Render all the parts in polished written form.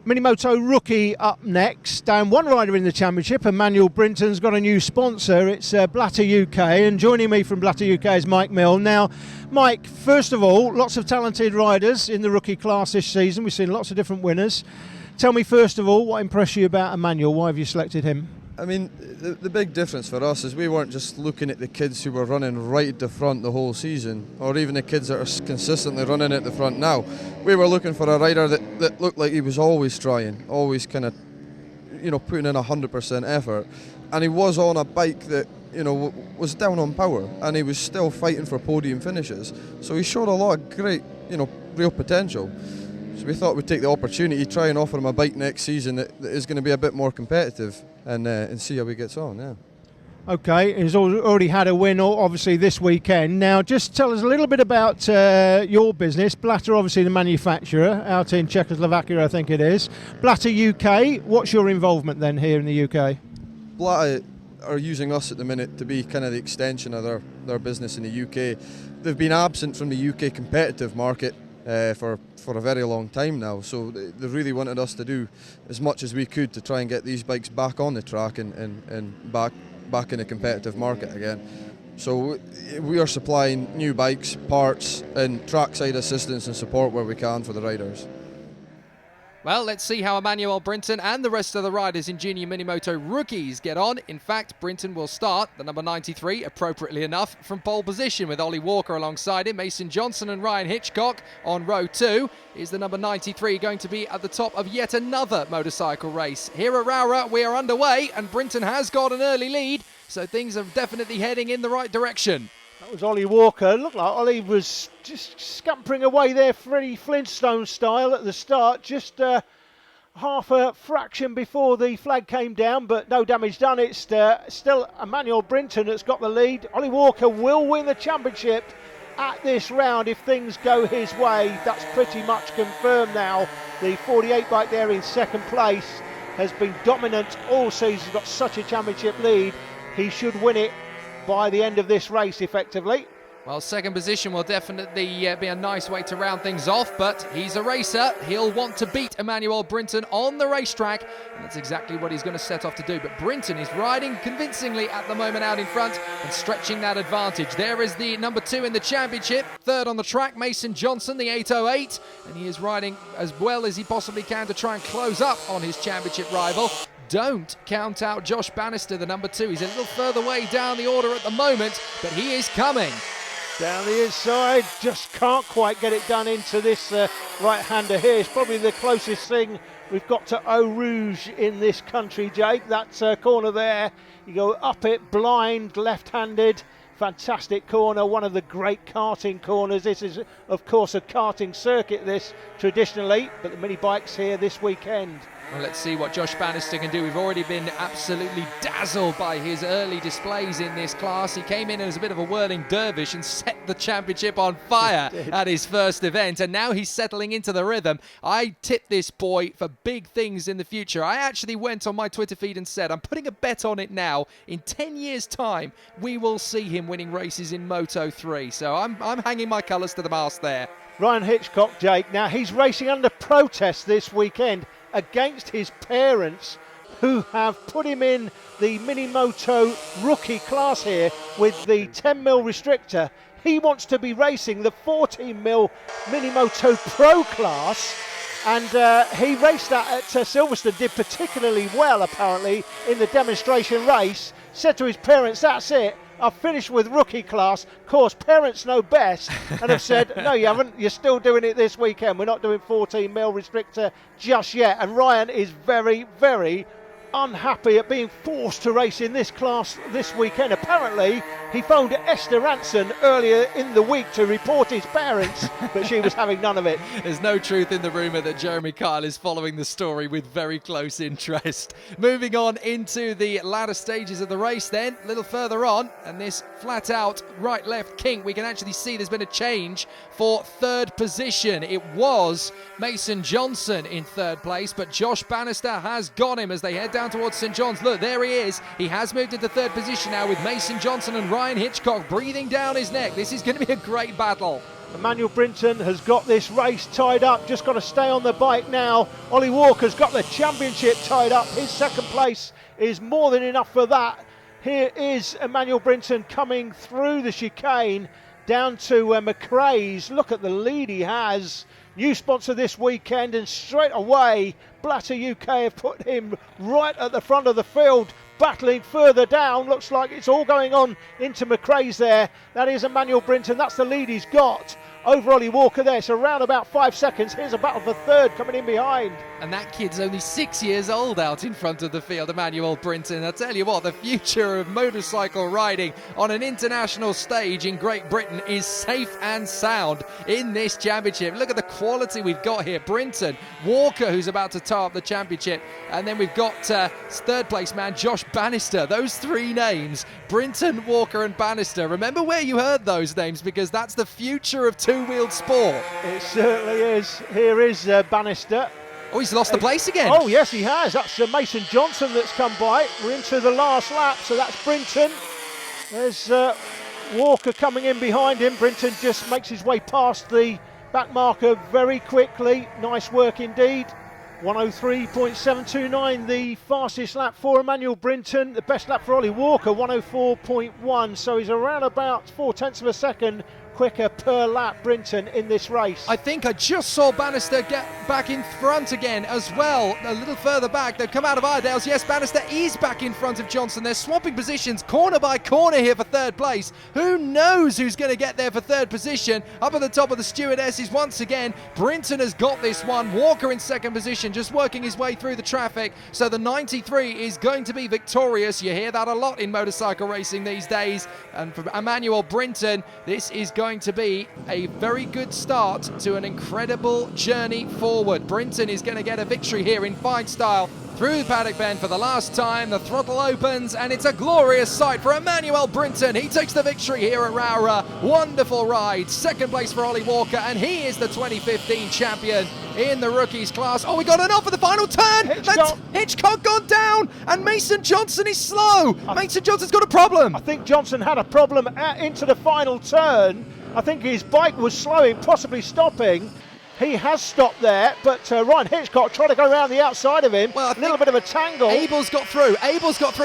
Minimoto rookie up next, and one rider in the championship, Emmanuel Brinton's got a new sponsor. It's Blatter UK, and joining me from Blatter UK is Mike Mill. Now, Mike, first of all, lots of talented riders in the rookie class this season. We've seen lots of different winners. Tell me first of all, what impressed you about Emmanuel? Why have you selected him? I mean, the big difference for us is we weren't just looking at the kids who were running right at the front the whole season, or even the kids that are consistently running at the front now. We were looking for a rider that looked like he was always trying, always kind of, putting in 100% effort. And he was on a bike that, was down on power, and he was still fighting for podium finishes. So he showed a lot of great, real potential. So we thought we'd take the opportunity to try and offer him a bike next season that is going to be a bit more competitive and see how he gets on, yeah. Okay, he's already had a win, obviously, this weekend. Now, just tell us a little bit about your business. Blatter, obviously, the manufacturer out in Czechoslovakia, I think it is. Blatter UK, what's your involvement then here in the UK? Blatter are using us at the minute to be kind of the extension of their business in the UK. They've been absent from the UK competitive market for a very long time now, so they really wanted us to do as much as we could to try and get these bikes back on the track and back in a competitive market again. So we are supplying new bikes, parts and trackside assistance and support where we can for the riders. Well, let's see how Emmanuel Brinton and the rest of the riders in Junior Minimoto rookies get on. In fact, Brinton will start, the number 93, appropriately enough, from pole position with Ollie Walker alongside him. Mason Johnson and Ryan Hitchcock on row 2. Is the number 93 going to be at the top of yet another motorcycle race? Here at Rowrah, we are underway, and Brinton has got an early lead, so things are definitely heading in the right direction. That was Ollie Walker. Looked like Ollie was just scampering away there, Freddie Flintstone style at the start. Just half a fraction before the flag came down, but no damage done. It's still Emmanuel Brinton that's got the lead. Ollie Walker will win the championship at this round if things go his way. That's pretty much confirmed now. The 48 bike there in second place has been dominant all season. He's got such a championship lead. He should win it by the end of this race, effectively. Well, second position will definitely be a nice way to round things off, but he's a racer. He'll want to beat Emmanuel Brinton on the racetrack, and that's exactly what he's going to set off to do. But Brinton is riding convincingly at the moment out in front and stretching that advantage. There is the number 2 in the championship, third on the track, Mason Johnson, the 808, and he is riding as well as he possibly can to try and close up on his championship rival. Don't count out Josh Bannister, the number 2. He's a little further way down the order at the moment, but he is coming. Down the inside, just can't quite get it done into this right-hander here. It's probably the closest thing we've got to Eau Rouge in this country, Jake. That corner there, you go up it, blind, left-handed. Fantastic corner, one of the great karting corners. This is, of course, a karting circuit, this, traditionally, but the mini bikes here this weekend. Well, let's see what Josh Bannister can do. We've already been absolutely dazzled by his early displays in this class. He came in as a bit of a whirling dervish and set the championship on fire at his first event, and now he's settling into the rhythm. I tip this boy for big things in the future. I actually went on my Twitter feed and said, I'm putting a bet on it now. In 10 years' time, we will see him winning races in Moto 3. So I'm hanging my colours to the mast there. Ryan Hitchcock, Jake, now he's racing under protest this weekend against his parents, who have put him in the Minimoto rookie class here with the 10mm restrictor. He wants to be racing the 14mm Minimoto Pro class, and he raced that at Silverstone, did particularly well apparently in the demonstration race. Said to his parents, that's it, I've finished with rookie class. Of course, parents know best and have said, no, you haven't. You're still doing it this weekend. We're not doing 14mm restrictor just yet. And Ryan is very, very unhappy at being forced to race in this class this weekend. Apparently, he phoned Esther Ranson earlier in the week to report his parents, but she was having none of it. There's no truth in the rumour that Jeremy Kyle is following the story with very close interest. Moving on into the latter stages of the race then, a little further on, and this flat-out right-left kink, we can actually see there's been a change for third position. It was Mason Johnson in third place, but Josh Bannister has got him as they head down towards St John's. Look, there he is. He has moved into third position now with Mason Johnson and Ryan Hitchcock breathing down his neck. This is going to be a great battle. Emmanuel Brinton has got this race tied up, just got to stay on the bike now. Ollie Walker's got the championship tied up. His second place is more than enough for that. Here is Emmanuel Brinton coming through the chicane down to McRae's. Look at the lead he has. New sponsor this weekend, and straight away Blatter UK have put him right at the front of the field, battling further down. Looks like it's all going on into McRae's there. That is Emmanuel Brinton, that's the lead he's got over Ollie Walker there. So around about 5 seconds. Here's a battle for third coming in behind. And that kid's only 6 years old out in front of the field, Emmanuel Brinton. I tell you what, the future of motorcycle riding on an international stage in Great Britain is safe and sound in this championship. Look at the quality we've got here. Brinton, Walker, who's about to tie up the championship, and then we've got third place man Josh Bannister. Those three names, Brinton, Walker and Bannister. Remember where you heard those names, because that's the future of two-wheeled sport. It certainly is. Here is Bannister. Oh, he's lost the place again. Oh, yes, he has. That's Mason Johnson that's come by. We're into the last lap, so that's Brinton. There's Walker coming in behind him. Brinton just makes his way past the back marker very quickly. Nice work indeed. 103.729, the fastest lap for Emmanuel Brinton. The best lap for Ollie Walker, 104.1. So he's around about 0.4 of a second quicker per lap, Brinton, in this race. I think I just saw Bannister get back in front again as well, a little further back. They've come out of Iredale's. Yes, Bannister is back in front of Johnson. They're swapping positions corner by corner here for third place. Who knows who's going to get there for third position? Up at the top of the stewardesses once again, Brinton has got this one. Walker in second position, just working his way through the traffic. So the 93 is going to be victorious. You hear that a lot in motorcycle racing these days. And for Emmanuel Brinton, this is going to be a very good start to an incredible journey forward. Brinton is going to get a victory here in fine style through the paddock bend for the last time. The throttle opens and it's a glorious sight for Emmanuel Brinton. He takes the victory here at Rowrah. Wonderful ride. Second place for Ollie Walker, and he is the 2015 champion in the rookies class. Oh, we got an off for the final turn. Hitchcock gone down, and Mason Johnson is slow. Mason Johnson's got a problem. I think Johnson had a problem into the final turn. I think his bike was slowing, possibly stopping. He has stopped there, but Ryan Hitchcock trying to go around the outside of him. Well, a little bit of a tangle. Abel's got through.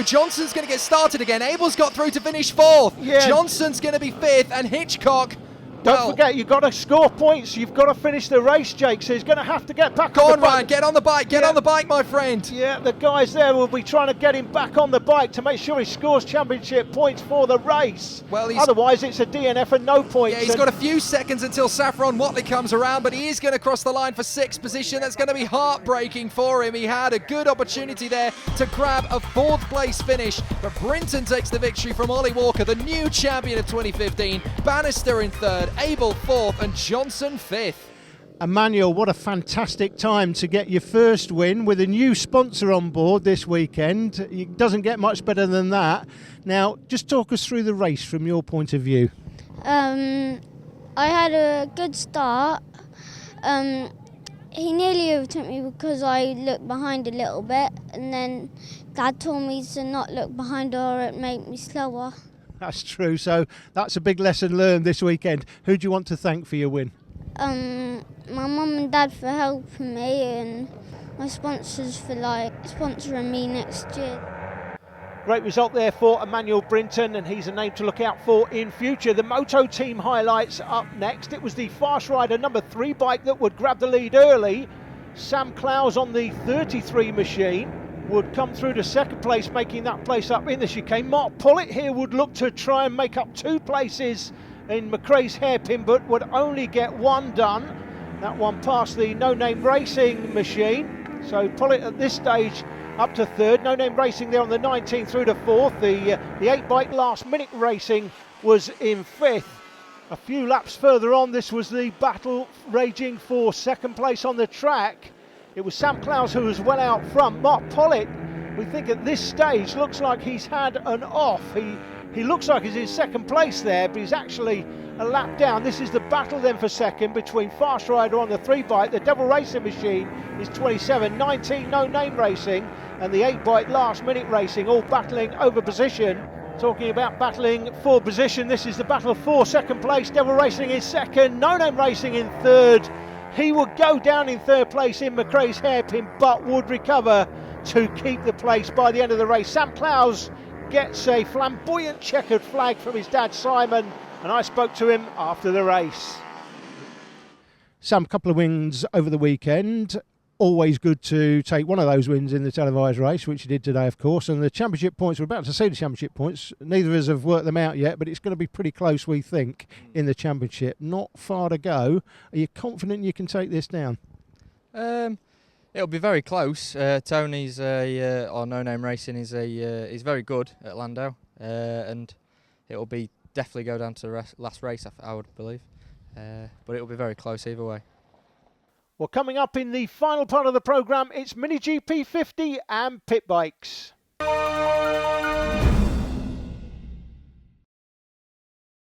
Johnson's going to get started again. Abel's got through to finish fourth. Yeah. Johnson's going to be fifth, and Hitchcock... Don't forget, you've got to score points. You've got to finish the race, Jake. So he's going to have to get back on the bike. Ryan, get on the bike. Get on the bike, my friend. Yeah, the guys there will be trying to get him back on the bike to make sure he scores championship points for the race. Well, otherwise it's a DNF and no points. Yeah, he's got a few seconds until Saffron Watley comes around, but he is going to cross the line for sixth position. That's going to be heartbreaking for him. He had a good opportunity there to grab a fourth place finish, but Brinton takes the victory from Ollie Walker, the new champion of 2015. Bannister in third, Abel fourth, and Johnson fifth. Emmanuel, what a fantastic time to get your first win with a new sponsor on board this weekend. It doesn't get much better than that. Now, just talk us through the race from your point of view. I had a good start. He nearly overtook me because I looked behind a little bit, and then Dad told me to not look behind or it made me slower. That's true, so that's a big lesson learned this weekend. Who do you want to thank for your win? My mum and dad for helping me, and my sponsors for sponsoring me next year. Great result there for Emmanuel Brinton, and he's a name to look out for in future. The Moto team highlights up next. It was the Fast Rider number 3 bike that would grab the lead early. Sam Clowes on the 33 machine would come through to second place, making that place up in the chicane. Mark Pullitt here would look to try and make up 2 places in McRae's hairpin, but would only get 1 done. That one past the No Name Racing machine. So Pullitt at this stage up to third. No Name Racing there on the 19 through to fourth. The 8 bike last minute racing was in fifth. A few laps further on, this was the battle raging for second place on the track. It was Sam Clowes who was well out front. Mark Pullitt, we think at this stage, looks like he's had an off. He looks like he's in second place there, but he's actually a lap down. This is the battle then for second between Fast Rider on the 3 bike. The Devil Racing machine is 27, 19 No Name Racing, and the 8 bike last minute racing, all battling over position. Talking about battling for position, this is the battle for second place. Devil Racing in second, No Name Racing in third. He would go down in third place in McRae's hairpin, but would recover to keep the place by the end of the race. Sam Clowes gets a flamboyant checkered flag from his dad Simon, and I spoke to him after the race. Sam, a couple of wins over the weekend. Always good to take one of those wins in the televised race, which you did today, of course. And the championship points, we're about to see the championship points. Neither of us have worked them out yet, but it's going to be pretty close, we think, in the championship. Not far to go. Are you confident you can take this down? It'll be very close. Tony's or No Name Racing is he's very good at Landau, and it'll be definitely go down to the last race, I would believe. But it'll be very close either way. Well, coming up in the final part of the programme, it's Mini GP 50 and pit bikes.